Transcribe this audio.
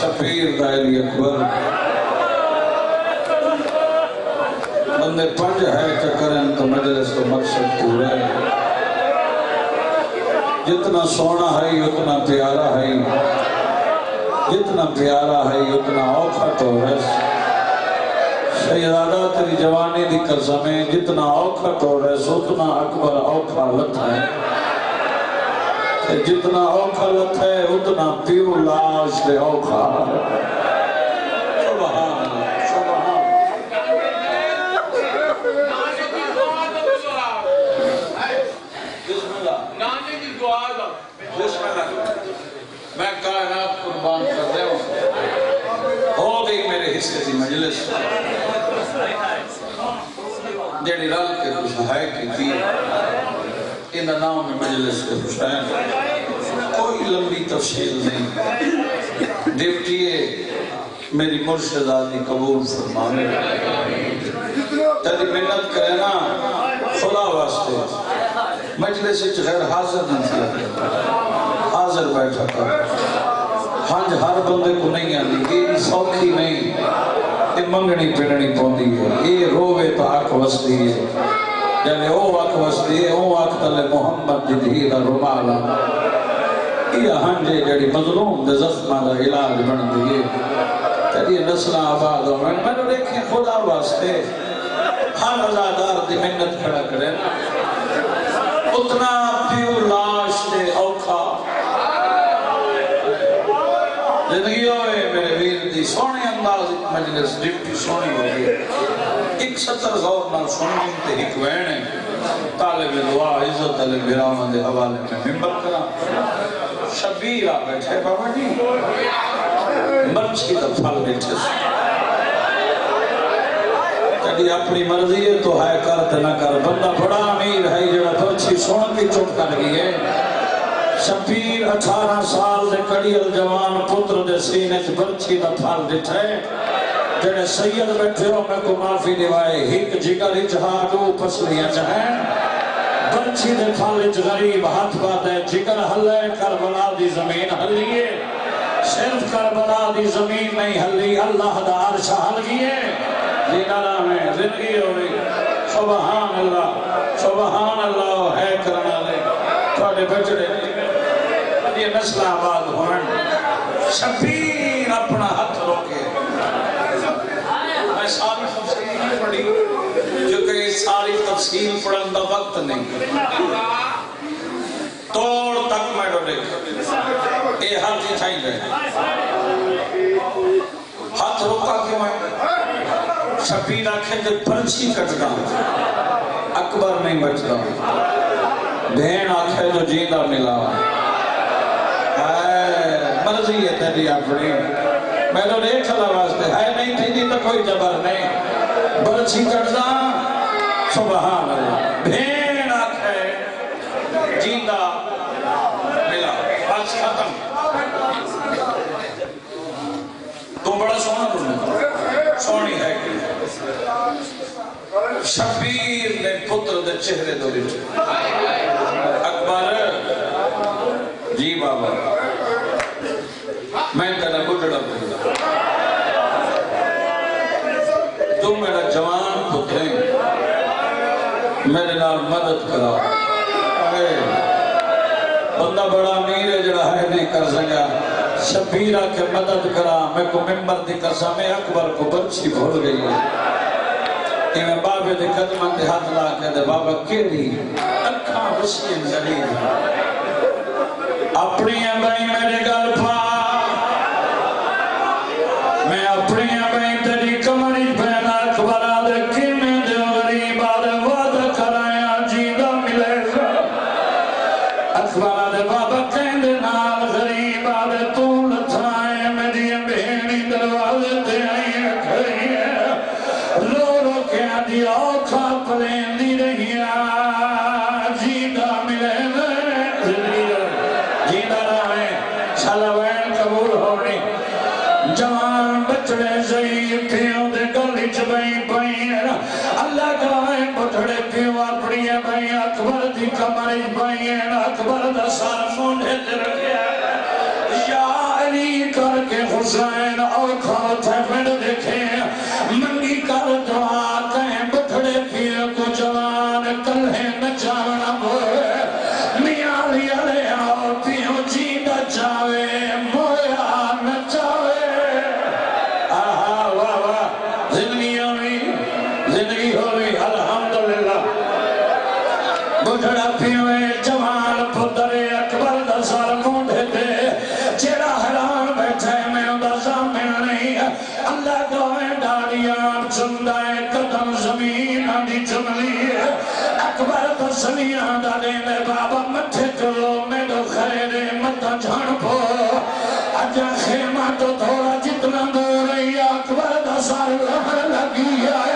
شبیر دا علی اکبر بندے پنج ہے چکرن تو مجلس تو مقصد پورا ہے جتنا سونا ہے اتنا پیارا ہے جتنا پیارا ہے اتنا اوکھا تو رس شہزادہ تیری جوانی دی قسمیں جتنا اوکھا تو رس اتنا اکبر اوکھا لت ہے جتنا اوکھا لت ہے اتنا پیو لاش دے اوکھا میں کائنات قربان کر رہا ہوں ہو گئی میرے حصے کی مجلس جیڑی رل کے خوش ہے کی تھی ان نام میں مجلس کے خوش ہے کوئی لمبی تفصیل نہیں ڈیوٹیے میری مرشد آدھی قبول فرمانے تیری محنت کرے نا خدا واسطے مجلس غیر حاضر نہیں تھی حاضر بیٹھا تھا ہنج ہر بندے کو نہیں آنی یہ سوکھی نہیں یہ منگنی پڑنی پوندی ہے یہ روے تو حق وستی ہے یعنی او حق وستی ہے او حق تلے محمد دی دھیرہ رمالا یہ ہنجے جڑی مظلوم دے زخمہ دا علاج بن دیئے تیری نسلہ آباد ہو میں نے دیکھیں خدا واسطے ہر ازادار دی منت کھڑا کرے نا اتنا پیو لاش دے اوکھا زندگی ہوئے میرے ویر دی سونے انداز مجلس ڈپٹی سونی ہوگی ایک سطر غور نہ سننے تے ایک وینے طالب دعا عزت علیہ برامہ دے حوالے میں ممبر کرا شبیر آ بیٹھے بابا جی مرچی دا پھل بیٹھے کدی اپنی مرضی ہے تو ہے کرتے نہ کر بندہ بڑا امیر ہے جڑا برچی سون کی چپ کر گئی ہے شبیر 18 سال دے کڑیل جوان پتر دے سینے سے برچی دا پھل بیٹھے جڑے سید بیٹھے ہو میں کو معافی دیوائے ہک جگر اجہاڈو پسلیاں چاہیں برچی دے پھل اچ غریب ہاتھ بات ہے جگر ہلے کربلا دی زمین ہلیے صرف کربلا دی زمین نہیں ہلی اللہ دا عرش ہل گئے زینارہ میں زندگی ہوئی سبحان اللہ ہے کرنا لے تھوڑے بچڑے یہ نسل آباد ہوئیں شبیر اپنا ہاتھ روکے میں ساری تفصیل نہیں پڑھی جو کہ ساری تفصیل پڑھن دا وقت نہیں توڑ تک میں ڈولے اے ہاتھ ہی چھائی گئے ہاتھ روکا کہ میں شبیر آنکھیں دے پرچی کٹنا اکبر نہیں بچتا بہن آنکھیں جو جیدہ ملا مرضی ہے تیری اپنی میں تو دیکھ اللہ واسطے ہے نہیں تھی تو کوئی جبر نہیں برچی کٹنا سبحان اللہ بہن آنکھیں جیدہ ملا بس ختم تم بڑا سونا تمہیں سونی ہے شبیر نے پتر دے چہرے دو لیٹے اکبر جی بابا میں تیرا بڑھڑا پڑھا تم میرا جوان پتر میرے نال مدد کرا بندہ بڑا امیر ہے جڑا ہے نہیں کر سکا شبیر آکے مدد کرا میں کو ممبر دی قسم اکبر کو برچی بھول گئی کہ میں بابے دے قدمہ دے ہاتھ لا کے دے بابا کیڑی اکھاں وسین زلیل اپنی بھائی میرے گل پا میں اپنی بھائی تیری کمری پہنا اکبر آدھے کیمیں دے غریب آدھے وعدہ کرایا جیدہ ملے گا اکبر آدھے بابا کہندے نال غریب آدھے تو لتھائے میری بہنی دروازے تے آئی کھڑی ہے رو رو کے آدھی آنکھا پلین رہی جیدہ ملے گا جیدہ رہے شلوین قبول ہونی جوان بچڑے ضعیف پیوں دے گلی چبئی پئی اللہ کہے بچڑے پیوں اپنی پئی اکبر دی کمر پئی اکبر دا سر مونڈے تے رکھیا یا علی کر کے حسین اور کھوتے پھر دیکھے منگی کر دعا کہیں بٹھڑے پیے کو جوان کلے نچاونا بوئے میاں لیا لے آؤ پیوں جی نچاوے مویا نچاوے آہا واہ واہ زندگی ہوئی زندگی ہوئی الحمدللہ بٹھڑا پیوے جوان پتر اکبر دا سر مونڈے دے چیڑا حیران بیٹھے میں اندہ سامنے نہیں اللہ دوئے ڈاڑیاں چندائے قدم زمین آدھی چملی اکبر تسلیاں ڈالے میں بابا مٹھے کرو میں دو خیرے مٹا جھان پو اجا خیمہ تو تھوڑا جتنا دور رہی اکبر دا سر لہر لگی آئے